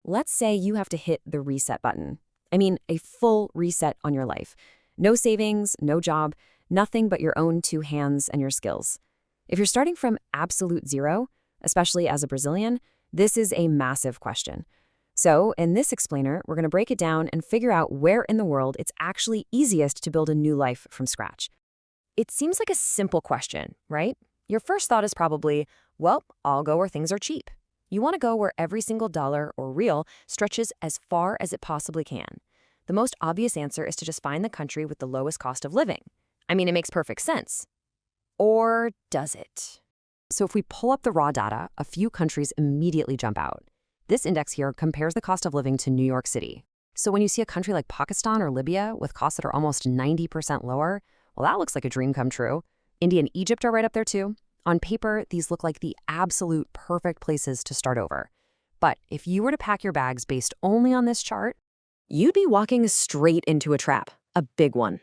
let's say you have to hit the reset button. I mean, a full reset on your life. No savings, no job, nothing but your own two hands and your skills. If you're starting from absolute zero, especially as a Brazilian, this is a massive question. So, in this explainer, we're going to break it down and figure out where in the world it's actually easiest to build a new life from scratch. It seems like a simple question, right? Your first thought is probably, well, I'll go where things are cheap. You want to go where every single dollar or real stretches as far as it possibly can. The most obvious answer is to just find the country with the lowest cost of living. I mean, it makes perfect sense. Or does it? So if we pull up the raw data, a few countries immediately jump out. This index here compares the cost of living to New York City. So when you see a country like Pakistan or Libya with costs that are almost 90% lower, well, that looks like a dream come true. India and Egypt are right up there too. On paper, these look like the absolute perfect places to start over. But if you were to pack your bags based only on this chart, you'd be walking straight into a trap, a big one.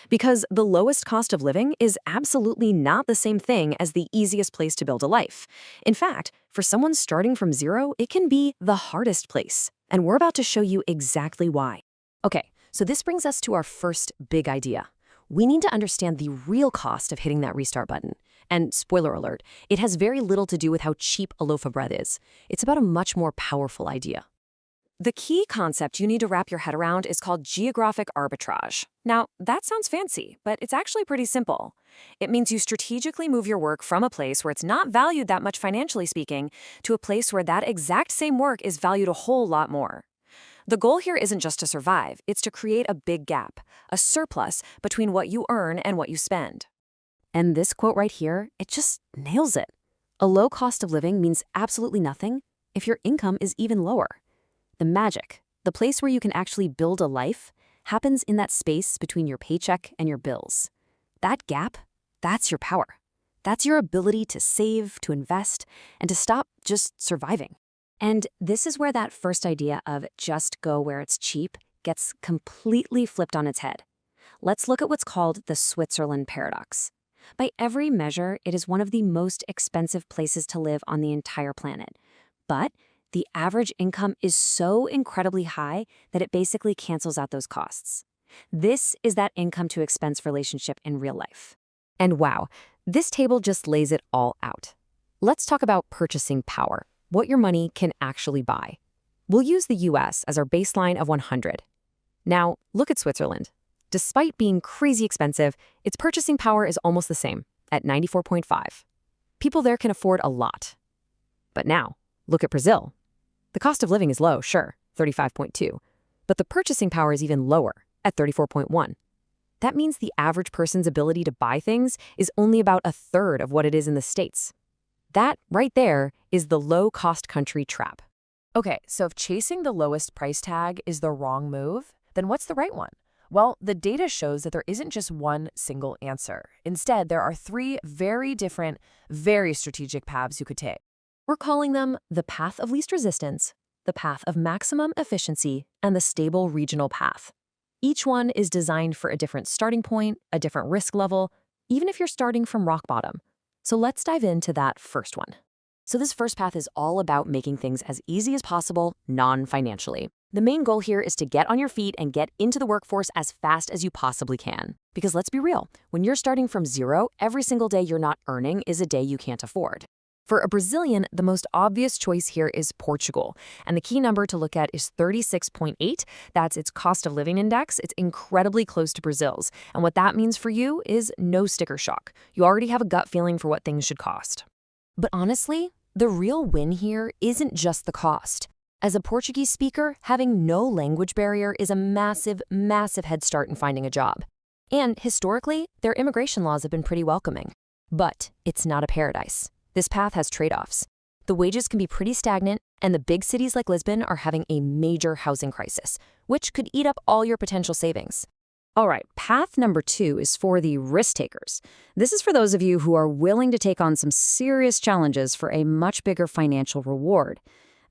Because the lowest cost of living is absolutely not the same thing as the easiest place to build a life. In fact, for someone starting from zero, it can be the hardest place. And we're about to show you exactly why. Okay, so this brings us to our first big idea. We need to understand the real cost of hitting that restart button. And spoiler alert, it has very little to do with how cheap a loaf of bread is. It's about a much more powerful idea. The key concept you need to wrap your head around is called geographic arbitrage. Now, that sounds fancy, but it's actually pretty simple. It means you strategically move your work from a place where it's not valued that much financially speaking to a place where that exact same work is valued a whole lot more. The goal here isn't just to survive, it's to create a big gap, a surplus between what you earn and what you spend. And this quote right here, it just nails it. A low cost of living means absolutely nothing if your income is even lower. The magic, the place where you can actually build a life, happens in that space between your paycheck and your bills. That gap, that's your power. That's your ability to save, to invest, and to stop just surviving. And this is where that first idea of just go where it's cheap gets completely flipped on its head. Let's look at what's called the Switzerland paradox. By every measure, it is one of the most expensive places to live on the entire planet. But the average income is so incredibly high that it basically cancels out those costs. This is that income to expense relationship in real life. And wow, this table just lays it all out. Let's talk about purchasing power, what your money can actually buy. We'll use the US as our baseline of 100. Now, look at Switzerland. Despite being crazy expensive, its purchasing power is almost the same, at 94.5. People there can afford a lot. But now, look at Brazil. The cost of living is low, sure, 35.2, but the purchasing power is even lower, at 34.1. That means the average person's ability to buy things is only about a third of what it is in the States. That, right there, is the low-cost country trap. Okay, so if chasing the lowest price tag is the wrong move, then what's the right one? Well, the data shows that there isn't just one single answer. Instead, there are three very different, very strategic paths you could take. We're calling them the path of least resistance, the path of maximum efficiency, and the stable regional path. Each one is designed for a different starting point, a different risk level, even if you're starting from rock bottom. So let's dive into that first one. So this first path is all about making things as easy as possible, non-financially. The main goal here is to get on your feet and get into the workforce as fast as you possibly can. Because let's be real, when you're starting from zero, every single day you're not earning is a day you can't afford. For a Brazilian, the most obvious choice here is Portugal, and the key number to look at is 36.8. That's its cost of living index. It's incredibly close to Brazil's, and what that means for you is no sticker shock. You already have a gut feeling for what things should cost. But honestly, the real win here isn't just the cost. As a Portuguese speaker, having no language barrier is a massive, massive head start in finding a job. And historically, their immigration laws have been pretty welcoming. But it's not a paradise. This path has trade-offs. The wages can be pretty stagnant, and the big cities like Lisbon are having a major housing crisis, which could eat up all your potential savings. All right, path number 2 is for the risk takers. This is for those of you who are willing to take on some serious challenges for a much bigger financial reward.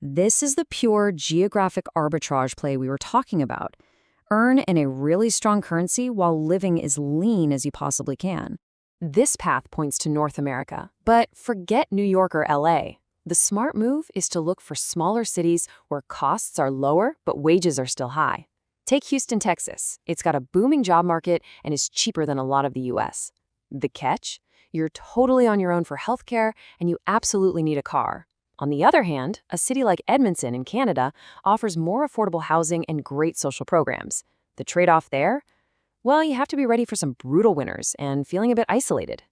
This is the pure geographic arbitrage play we were talking about. Earn in a really strong currency while living as lean as you possibly can. This path points to North America, but forget New York or LA. The smart move is to look for smaller cities where costs are lower but wages are still high. Take Houston, Texas. It's got a booming job market and is cheaper than a lot of the US. The catch? You're totally on your own for healthcare and you absolutely need a car. On the other hand, a city like Edmonton in Canada offers more affordable housing and great social programs. The trade-off there? Well, you have to be ready for some brutal winters and feeling a bit isolated.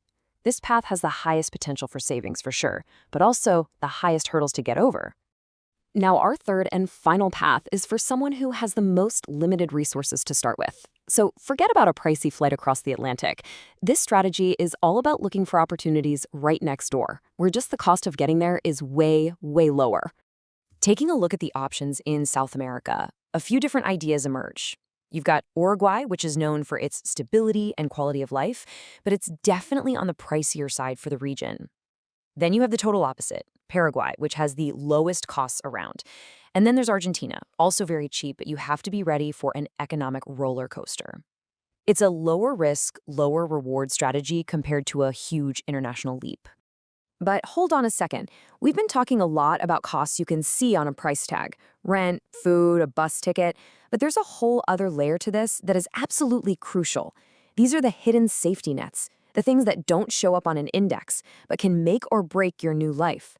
This path has the highest potential for savings for sure, but also the highest hurdles to get over. Now, our third and final path is for someone who has the most limited resources to start with. So forget about a pricey flight across the Atlantic. This strategy is all about looking for opportunities right next door, where just the cost of getting there is way, way lower. Taking a look at the options in South America, a few different ideas emerge. You've got Uruguay, which is known for its stability and quality of life, but it's definitely on the pricier side for the region. Then you have the total opposite, Paraguay, which has the lowest costs around. And then there's Argentina, also very cheap, but you have to be ready for an economic roller coaster. It's a lower risk, lower reward strategy compared to a huge international leap. But hold on a second. We've been talking a lot about costs you can see on a price tag, rent, food, a bus ticket, but there's a whole other layer to this that is absolutely crucial. These are the hidden safety nets, the things that don't show up on an index, but can make or break your new life.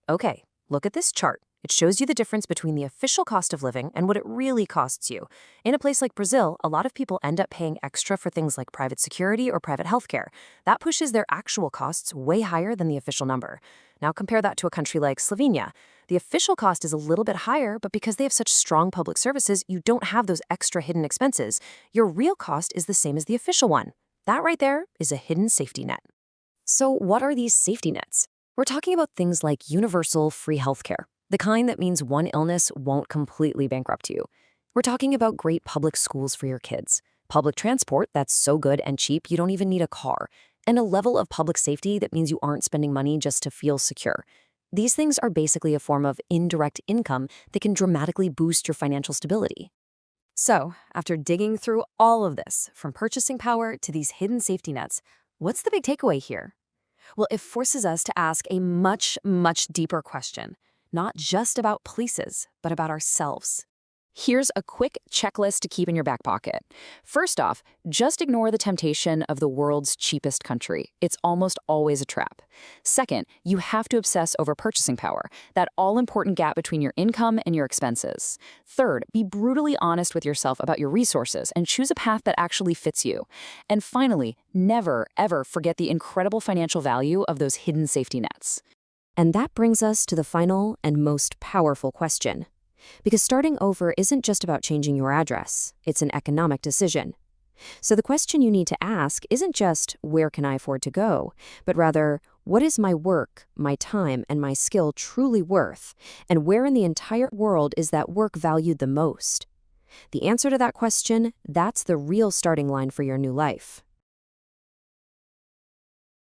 Okay, look at this chart. It shows you the difference between the official cost of living and what it really costs you. In a place like Brazil, a lot of people end up paying extra for things like private security or private healthcare. That pushes their actual costs way higher than the official number. Now compare that to a country like Slovenia. The official cost is a little bit higher, but because they have such strong public services, you don't have those extra hidden expenses. Your real cost is the same as the official one. That right there is a hidden safety net. So what are these safety nets? We're talking about things like universal free healthcare, the kind that means one illness won't completely bankrupt you. We're talking about great public schools for your kids, public transport that's so good and cheap you don't even need a car, and a level of public safety that means you aren't spending money just to feel secure. These things are basically a form of indirect income that can dramatically boost your financial stability. So, after digging through all of this, from purchasing power to these hidden safety nets, what's the big takeaway here? Well, it forces us to ask a much, much deeper question, not just about places, but about ourselves. Here's a quick checklist to keep in your back pocket. First off, just ignore the temptation of the world's cheapest country. It's almost always a trap. Second, you have to obsess over purchasing power, that all-important gap between your income and your expenses. Third, be brutally honest with yourself about your resources and choose a path that actually fits you. And finally, never, ever forget the incredible financial value of those hidden safety nets. And that brings us to the final and most powerful question. Because starting over isn't just about changing your address, it's an economic decision. So the question you need to ask isn't just, where can I afford to go? But rather, what is my work, my time, and my skill truly worth? And where in the entire world is that work valued the most? The answer to that question, that's the real starting line for your new life.